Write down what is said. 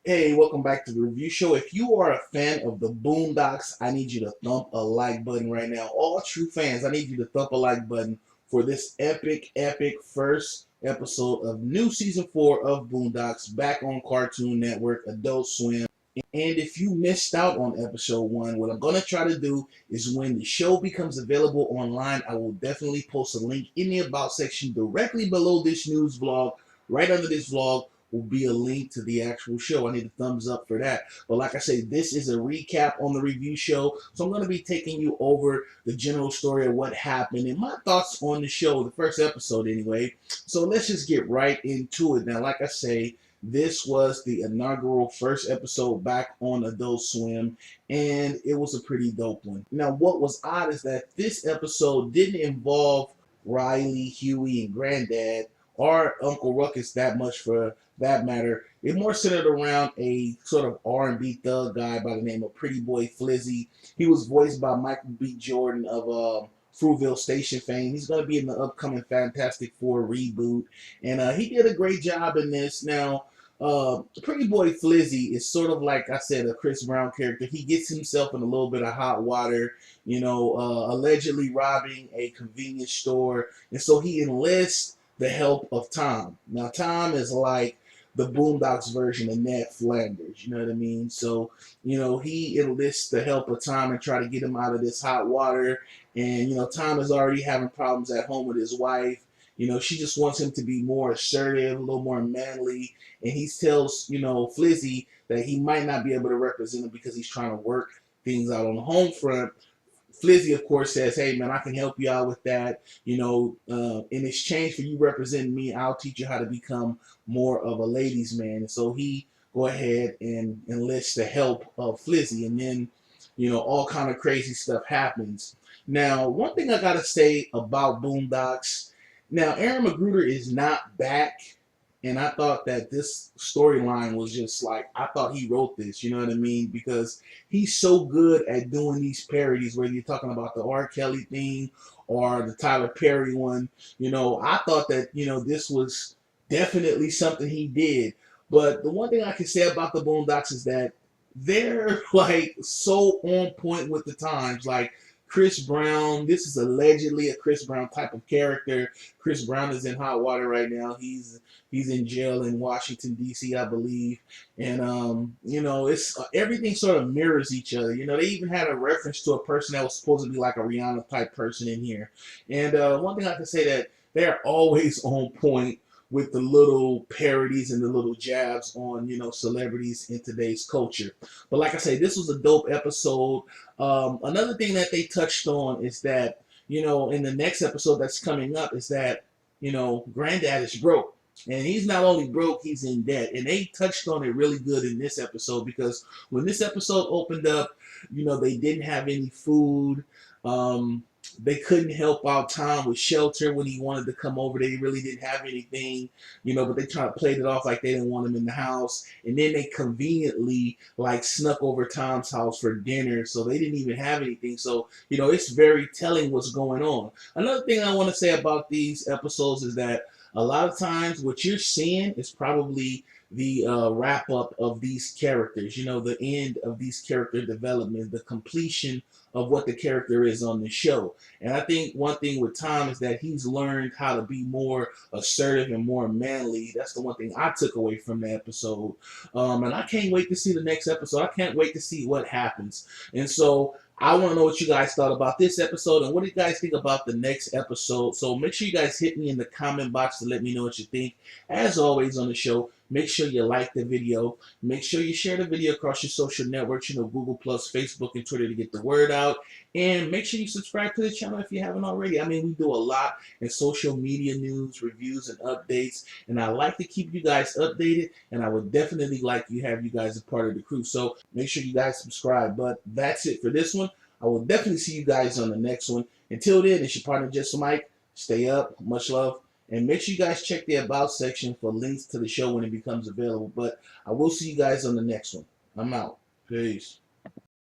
Hey, welcome back to the review show. If you are a fan of the Boondocks, I need you to thump a like button right now. All true fans, I need you to thump a like button for this epic first episode of new season 4 of Boondocks back on Cartoon Network, Adult Swim. And if you missed out on episode 1, what I'm going to try to do is when the show becomes available online, I will definitely post a link in the About section directly below this news vlog. Right under this vlog will be a link to the actual show. I need a thumbs up for that. But like I say, this is a recap on the review show. So I'm going to be taking you over the general story of what happened and my thoughts on the show, the first episode anyway. So let's just get right into it. Now, like I say, this was the inaugural first episode back on Adult Swim, and it was a pretty dope one. Now, what was odd is that this episode didn't involve Riley, Huey, and Granddad, or Uncle Ruckus that much for that matter. It more centered around a sort of R&B thug guy by the name of Pretty Boy Flizzy. He was voiced by Michael B. Jordan of Fruitville Station fame. He's going to be in the upcoming Fantastic Four reboot, and he did a great job in this. Now, Pretty Boy Flizzy is sort of like I said, a Chris Brown character. He gets himself in a little bit of hot water, allegedly robbing a convenience store, and so he enlists the help of Tom. Now, Tom is like the Boondocks version of Ned Flanders, you know what I mean? So, he enlists the help of Tom and try to get him out of this hot water. And, Tom is already having problems at home with his wife. She just wants him to be more assertive, a little more manly. And he tells, Flizzy that he might not be able to represent him because he's trying to work things out on the home front. Flizzy, of course, says, hey, man, I can help you out with that. In exchange for you representing me, I'll teach you how to become more of a ladies' man. And so he go ahead and enlists the help of Flizzy. And then, all kind of crazy stuff happens. Now, one thing I got to say about Boondocks, now, Aaron McGruder is not back. And I thought that this storyline was just like, I thought he wrote this, you know what I mean? Because he's so good at doing these parodies, whether you're talking about the R. Kelly thing or the Tyler Perry one. I thought that, this was definitely something he did. But the one thing I can say about the Boondocks is that they're like so on point with the times. Like, Chris Brown, this is allegedly a Chris Brown type of character. Chris Brown is in hot water right now. He's in jail in Washington D.C., I believe, and it's everything sort of mirrors each other. They even had a reference to a person that was supposed to be like a Rihanna type person in here. And one thing I can say that they're always on point with the little parodies and the little jabs on celebrities in today's culture. But like I say, this was a dope episode. Another thing that they touched on is that in the next episode that's coming up is that Granddad is broke. And he's not only broke, he's in debt. And they touched on it really good in this episode because when this episode opened up, they didn't have any food. They couldn't help out Tom with shelter when he wanted to come over. They really didn't have anything, but they kind of played it off like they didn't want him in the house. And then they conveniently like snuck over Tom's house for dinner. So they didn't even have anything. So, it's very telling what's going on. Another thing I want to say about these episodes is that a lot of times what you're seeing is probably the wrap up of these characters, the end of these character development, the completion of what the character is on the show. And I think one thing with Tom is that he's learned how to be more assertive and more manly. That's the one thing I took away from the episode. And I can't wait to see the next episode. I can't wait to see what happens. And so I want to know what you guys thought about this episode and what do you guys think about the next episode. So make sure you guys hit me in the comment box to let me know what you think. As always on the show, make sure you like the video. Make sure you share the video across your social networks, Google+, Facebook, and Twitter to get the word out. And make sure you subscribe to the channel if you haven't already. I mean, we do a lot in social media news, reviews, and updates. And I like to keep you guys updated. And I would definitely like to have you guys a part of the crew. So make sure you guys subscribe. But that's it for this one. I will definitely see you guys on the next one. Until then, it's your partner, Just Mike. Stay up. Much love. And make sure you guys check the About section for links to the show when it becomes available. But I will see you guys on the next one. I'm out. Peace.